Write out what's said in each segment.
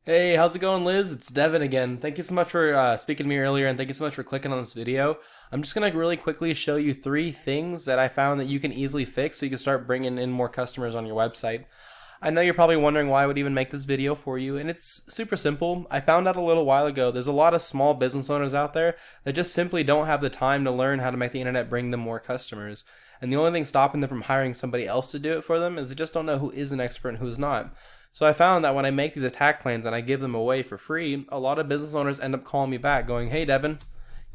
Hey, how's it going, Liz? It's Devin again. Thank you so much for speaking to me earlier, and thank you so much for clicking on this video. I'm just going to really quickly show you three things that I found that you can easily fix so you can start bringing in more customers on your website. I know you're probably wondering why I would even make this video for you, and it's super simple. I found out a little while ago there's a lot of small business owners out there that just simply don't have the time to learn how to make the internet bring them more customers. And the only thing stopping them from hiring somebody else to do it for them is they just don't know who is an expert and who's not. So I found that when I make these attack plans and I give them away for free, a lot of business owners end up calling me back going, "Hey Devin,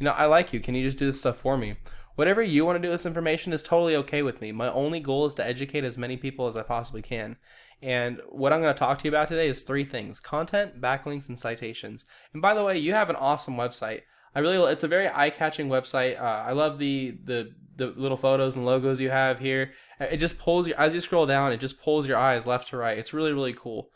I like you. Can you just do this stuff for me?" Whatever you want to do with this information is totally okay with me. My only goal is to educate as many people as I possibly can. And what I'm going to talk to you about today is three things: content, backlinks, and citations. And by the way, you have an awesome website. It's a very eye-catching website. I love the little photos and logos you have here. It just pulls you, as you scroll down, it just pulls your eyes left to right. It's really, really cool.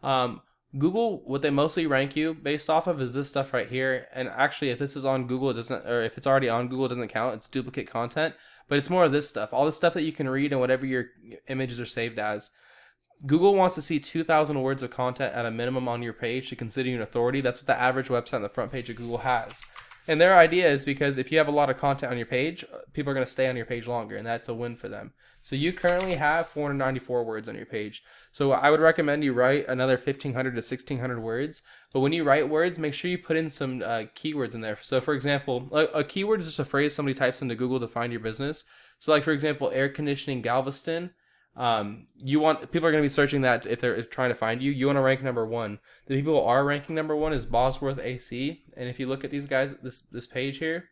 Google, what they mostly rank you based off of is this stuff right here. And actually, if this is on Google, it doesn't, or if it's already on Google, it doesn't count. It's duplicate content. But it's more of this stuff, all the stuff that you can read and whatever your images are saved as. Google wants to see 2,000 words of content at a minimum on your page to consider you an authority. That's what the average website on the front page of Google has. And their idea is because if you have a lot of content on your page, people are going to stay on your page longer, and that's a win for them. So you currently have 494 words on your page. So I would recommend you write another 1,500 to 1,600 words. But when you write words, make sure you put in some keywords in there. So for example, a keyword is just a phrase somebody types into Google to find your business. So like for example, Air Conditioning Galveston. People are going to be searching that if they're trying to find you. You want to rank number one. The people who are ranking number one is Bosworth AC. And if you look at these guys, this page here,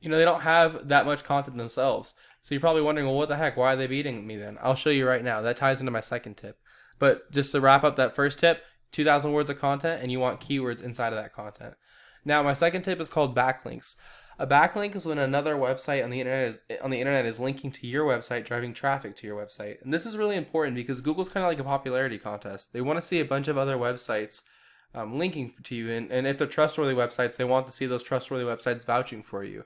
they don't have that much content themselves. So you're probably wondering, well, what the heck? Why are they beating me then? I'll show you right now. That ties into my second tip. But just to wrap up that first tip, 2,000 words of content, and you want keywords inside of that content. Now, my second tip is called backlinks. A backlink is when another website on the internet is linking to your website, driving traffic to your website. And this is really important because Google's kind of like a popularity contest. They want to see a bunch of other websites linking to you. And if they're trustworthy websites, they want to see those trustworthy websites vouching for you.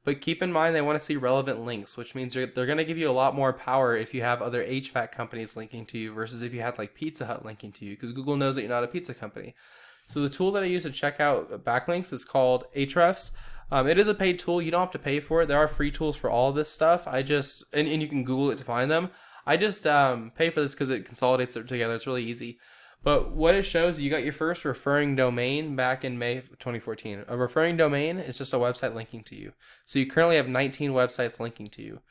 But keep in mind, they want to see relevant links, which means they're going to give you a lot more power if you have other HVAC companies linking to you versus if you had like Pizza Hut linking to you, because Google knows that you're not a pizza company. So the tool that I use to check out backlinks is called Ahrefs. It is a paid tool. You don't have to pay for it. There are free tools for all of this stuff. And you can Google it to find them. I just pay for this because it consolidates it together. It's really easy. But what it shows, you got your first referring domain back in May of 2014. A referring domain is just a website linking to you. So you currently have 19 websites linking to you.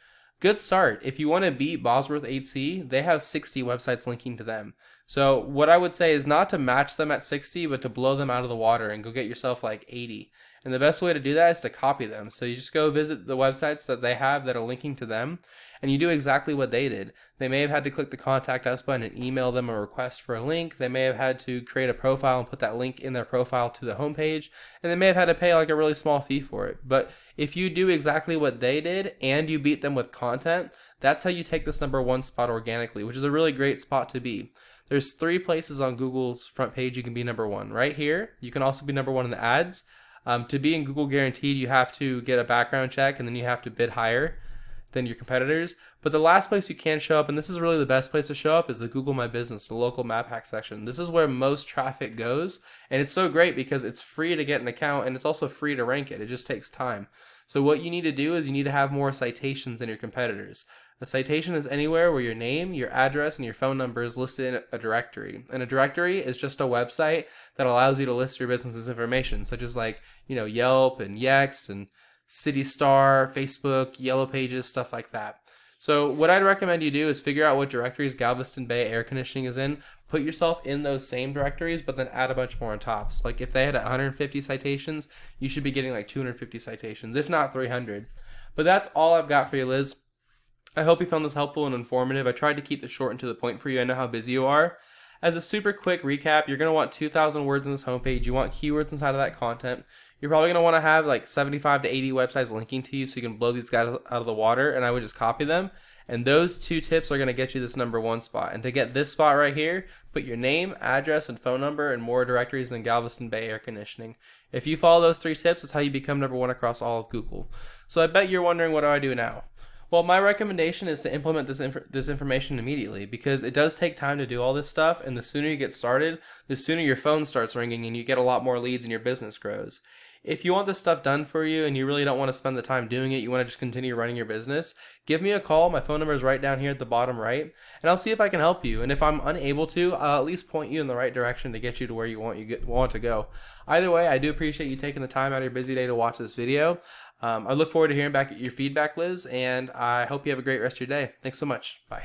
Good start. If you want to beat Bosworth HC, they have 60 websites linking to them. So what I would say is not to match them at 60, but to blow them out of the water and go get yourself like 80. And the best way to do that is to copy them. So you just go visit the websites that they have that are linking to them, and you do exactly what they did. They may have had to click the contact us button and email them a request for a link. They may have had to create a profile and put that link in their profile to the homepage, and they may have had to pay like a really small fee for it. But if you do exactly what they did and you beat them with content, that's how you take this number one spot organically, which is a really great spot to be. There's 3 places on Google's front page you can be number one. Right here, you can also be number one in the ads. To be in Google Guaranteed, you have to get a background check, and then you have to bid higher than your competitors. But the last place you can show up, and this is really the best place to show up, is the Google My Business, the local map hack section. This is where most traffic goes, and it's so great because it's free to get an account, and it's also free to rank it. It just takes time. So what you need to do is you need to have more citations than your competitors. A citation is anywhere where your name, your address, and your phone number is listed in a directory. And a directory is just a website that allows you to list your business's information, such as like, Yelp and Yext and City Star, Facebook, Yellow Pages, stuff like that. So what I'd recommend you do is figure out what directories Galveston Bay Air Conditioning is in, put yourself in those same directories, but then add a bunch more on top. So like if they had 150 citations, you should be getting like 250 citations, if not 300. But that's all I've got for you, Liz. I hope you found this helpful and informative. I tried to keep this short and to the point for you. I know how busy you are. As a super quick recap, you're going to want 2,000 words on this homepage. You want keywords inside of that content. You're probably going to want to have like 75 to 80 websites linking to you so you can blow these guys out of the water, and I would just copy them. And those 2 tips are going to get you this number one spot. And to get this spot right here, put your name, address, and phone number in more directories than Galveston Bay Air Conditioning. If you follow those 3 tips, that's how you become number one across all of Google. So I bet you're wondering, what do I do now? Well, my recommendation is to implement this information immediately, because it does take time to do all this stuff, and the sooner you get started, the sooner your phone starts ringing and you get a lot more leads and your business grows. If you want this stuff done for you and you really don't want to spend the time doing it, you want to just continue running your business, give me a call. My phone number is right down here at the bottom right, and I'll see if I can help you. And if I'm unable to, I'll at least point you in the right direction to get you to where you want to go. Either way, I do appreciate you taking the time out of your busy day to watch this video. I look forward to hearing back your feedback, Liz, and I hope you have a great rest of your day. Thanks so much. Bye.